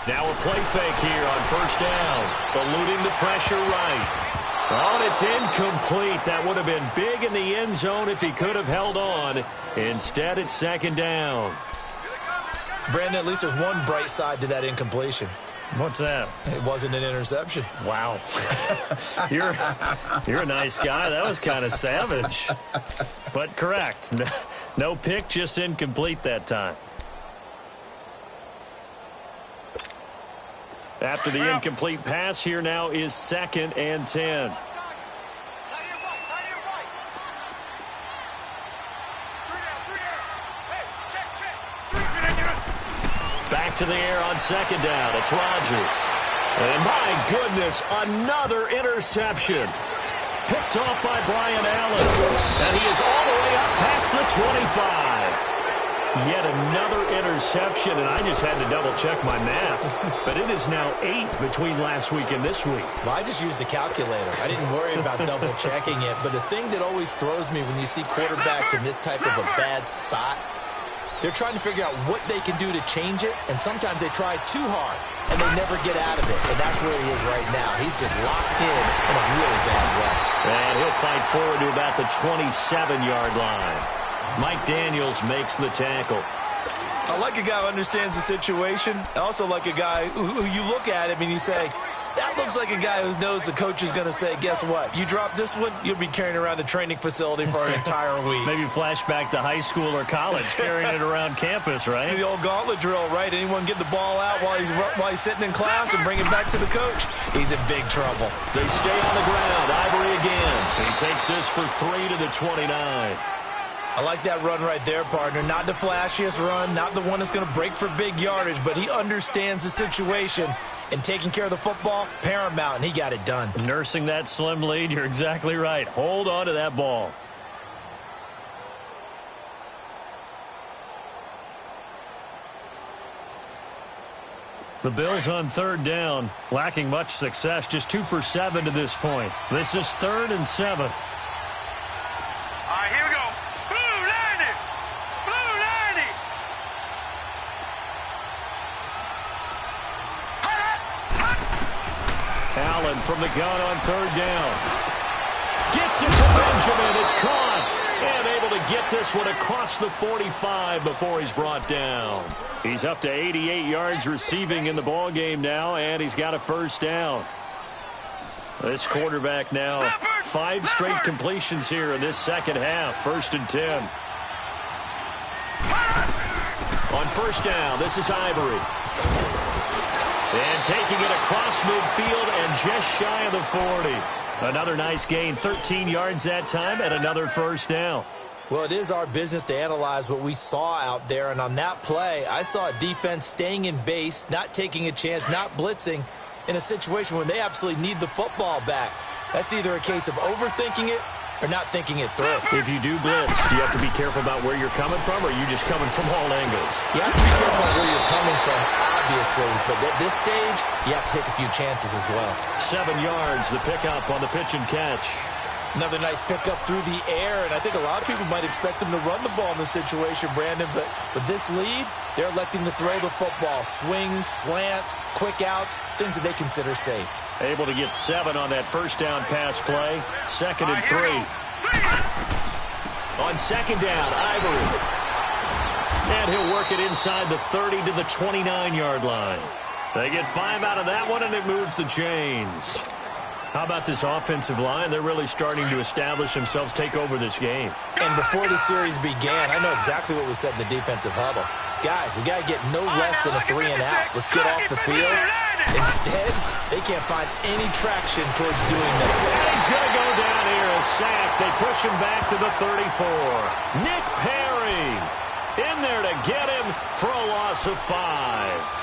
Now a play fake here on 1st down. Eluding the pressure right. Oh, and it's incomplete. That would have been big in the end zone if he could have held on. Instead, it's 2nd down. Brandon, at least there's one bright side to that incompletion. What's that? It wasn't an interception. Wow. You're a nice guy. That was kind of savage. But correct. No pick, just incomplete that time. After the incomplete pass, here now is 2nd and 10. Back to the air on 2nd down. It's Rodgers. And my goodness, another interception. Picked off by Brian Allen. And he is all the way up past the 25. Yet another interception, and I just had to double-check my math. But it is now 8 between last week and this week. Well, I just used a calculator. I didn't worry about double-checking it. But the thing that always throws me when you see quarterbacks in this type of a bad spot, they're trying to figure out what they can do to change it, and sometimes they try too hard, and they never get out of it. And that's where he is right now. He's just locked in a really bad way. And he'll fight forward to about the 27-yard line. Mike Daniels makes the tackle. I like a guy who understands the situation. I also like a guy who you look at him and you say, that looks like a guy who knows the coach is going to say, guess what? You drop this one, you'll be carrying around the training facility for an entire week. Maybe flashback to high school or college, carrying it around campus, right? The old gauntlet drill, right? Anyone get the ball out while he's sitting in class and bring it back to the coach? He's in big trouble. They stay on the ground. Ivory again. He takes this for 3 to the 29. I like that run right there, partner. Not the flashiest run, not the one that's going to break for big yardage, but he understands the situation. And taking care of the football, paramount, and he got it done. Nursing that slim lead, you're exactly right. Hold on to that ball. The Bills on 3rd down, lacking much success, just 2 for 7 to this point. This is 3rd and 7. All right, here we go. Blue 90. Blue 90. Allen from the gun on 3rd down. Gets it to Benjamin. It's caught. And able to get this one across the 45 before he's brought down. He's up to 88 yards receiving in the ballgame now, and he's got a 1st down. This quarterback now 5 straight completions here in this 2nd half. 1st and 10. On 1st down, this is Ivory. And taking it across midfield and just shy of the 40. Another nice gain, 13 yards that time, and another 1st down. Well, it is our business to analyze what we saw out there, and on that play, I saw a defense staying in base, not taking a chance, not blitzing, in a situation when they absolutely need the football back. That's either a case of overthinking it or not thinking it through. If you do blitz, do you have to be careful about where you're coming from, or are you just coming from all angles? You have to be careful about where you're coming from, obviously, but at this stage, you have to take a few chances as well. 7 yards, the pickup on the pitch and catch. Another nice pickup through the air, and I think a lot of people might expect them to run the ball in this situation, Brandon, but with this lead, they're electing to throw the football. Swings, slants, quick outs, things that they consider safe. Able to get 7 on that first down pass play. 2nd and 3. On 2nd down, Ivory. And he'll work it inside the 30 to the 29-yard line. They get 5 out of that one, and it moves the chains. How about this offensive line? They're really starting to establish themselves, take over this game. And before the series began, I know exactly what was said in the defensive huddle. Guys, we got to get no less than a 3 and out. Let's get off the field. Instead, they can't find any traction towards doing that. And he's going to go down here, a sack. They push him back to the 34. Nick Perry in there to get him for a loss of 5.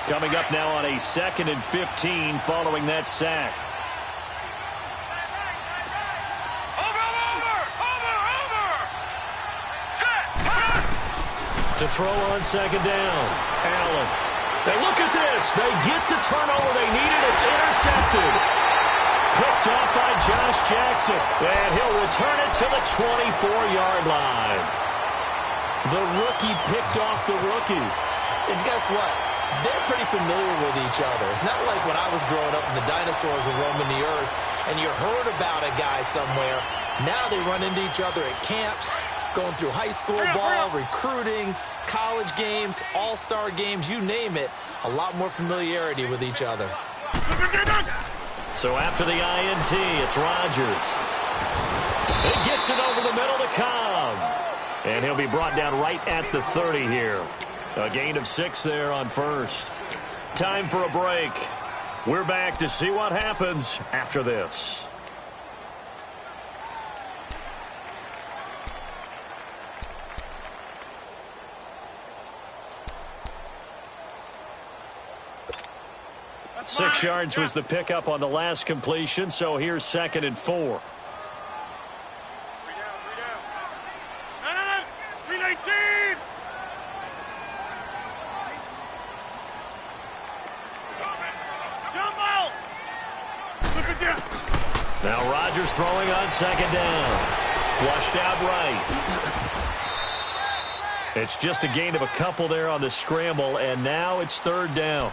Coming up now on a 2nd and 15 following that sack. To throw on 2nd down. Allen. And look at this. They get the turnover they needed. It's intercepted. Picked off by Josh Jackson. And he'll return it to the 24-yard line. The rookie picked off the rookie. And guess what? They're pretty familiar with each other. It's not like when I was growing up and the dinosaurs were roaming the earth and you heard about a guy somewhere. Now they run into each other at camps, going through high school ball, recruiting, college games, all-star games, you name it. A lot more familiarity with each other. So after the INT, it's Rodgers. He gets it over the middle to Cobb. And he'll be brought down right at the 30 here. A gain of 6 there on first. Time for a break. We're back to see what happens after this. That's 6 yards was the pickup on the last completion, so here's 2nd and 4. Now Rodgers throwing on 2nd down. Flushed out right. It's just a gain of a couple there on the scramble, and now it's 3rd down.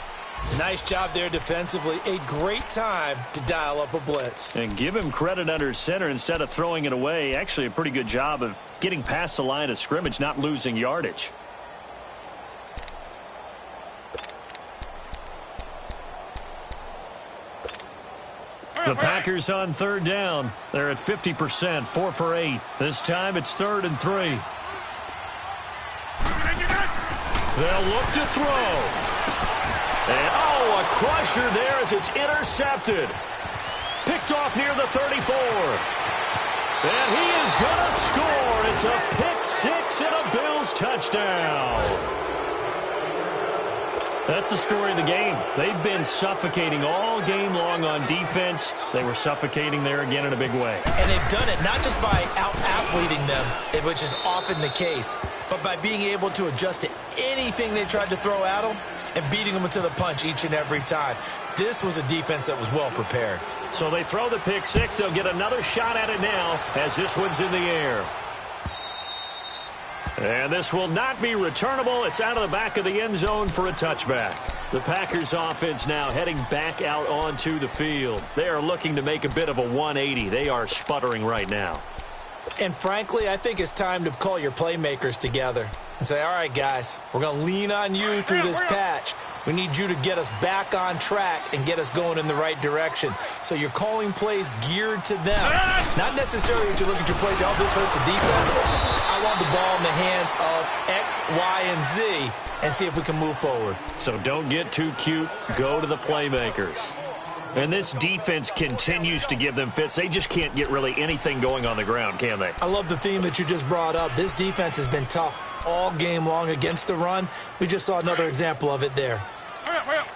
Nice job there defensively. A great time to dial up a blitz. And give him credit under center instead of throwing it away. Actually a pretty good job of getting past the line of scrimmage, not losing yardage. The Packers on 3rd down. They're at 50%, 4 for 8. This time it's 3rd and 3. They'll look to throw. And, a crusher there as it's intercepted. Picked off near the 34. And he is going to score. It's a pick 6 and a Bills touchdown. That's the story of the game. They've been suffocating all game long on defense. They were suffocating there again in a big way. And they've done it not just by out-athleting them, which is often the case, but by being able to adjust to anything they tried to throw at them and beating them to the punch each and every time. This was a defense that was well prepared. So they throw the pick 6. They'll get another shot at it now as this one's in the air. And this will not be returnable. It's out of the back of the end zone for a touchback. The Packers offense now heading back out onto the field. They are looking to make a bit of a 180. They are sputtering right now. And frankly, I think it's time to call your playmakers together and say, all right, guys, we're going to lean on you through this patch. We need you to get us back on track and get us going in the right direction. So you're calling plays geared to them. Not necessarily that you look at your plays, oh, this hurts the defense. I want the ball in the hands of X, Y, and Z and see if we can move forward. So don't get too cute. Go to the playmakers. And this defense continues to give them fits. They just can't get really anything going on the ground, can they? I love the theme that you just brought up. This defense has been tough all game long against the run. We just saw another example of it there. Hurry up, hurry up.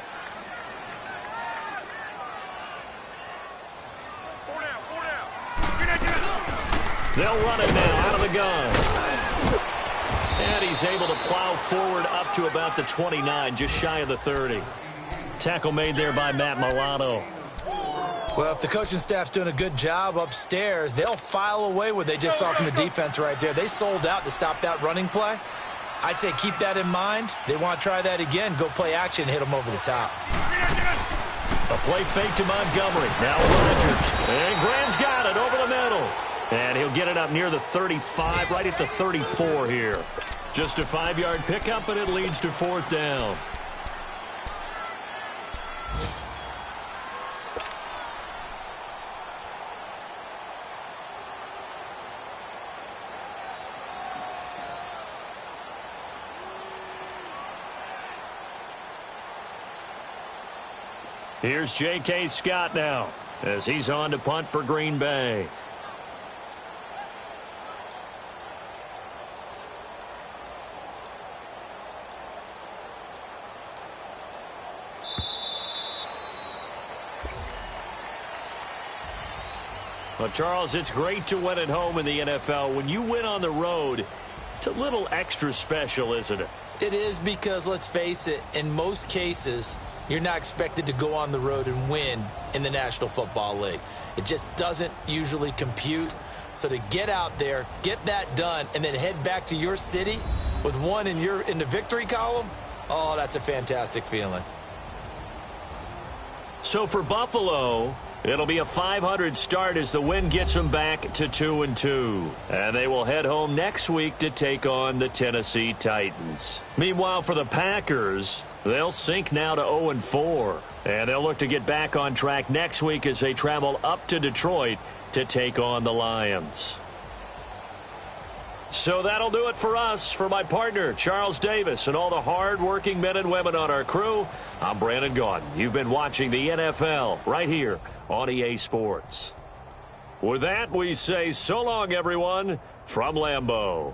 They'll run it now out of the gun. And he's able to plow forward up to about the 29, just shy of the 30. Tackle made there by Matt Milano. Well, if the coaching staff's doing a good job upstairs, they'll file away what they just saw from the defense right there. They sold out to stop that running play. I'd say keep that in mind. They want to try that again. Go play action and hit them over the top. A play fake to Montgomery. Now Rodgers. And Graham's got it over the middle. And he'll get it up near the 35, right at the 34 here. Just a 5-yard pickup, and it leads to 4th down. Here's J.K. Scott now as he's on to punt for Green Bay. Well, Charles, it's great to win at home in the NFL. When you win on the road, it's a little extra special, isn't it? It is because, let's face it, in most cases, you're not expected to go on the road and win in the National Football League. It just doesn't usually compute. So to get out there, get that done, and then head back to your city with one in the victory column, oh, that's a fantastic feeling. So for Buffalo, it'll be a 500 start as the win gets them back to 2-2. And they will head home next week to take on the Tennessee Titans. Meanwhile, for the Packers, they'll sink now to 0-4. And they'll look to get back on track next week as they travel up to Detroit to take on the Lions. So that'll do it for us. For my partner, Charles Davis, and all the hard-working men and women on our crew, I'm Brandon Gaudin. You've been watching the NFL right here on EA Sports. With that, we say so long, everyone, from Lambeau.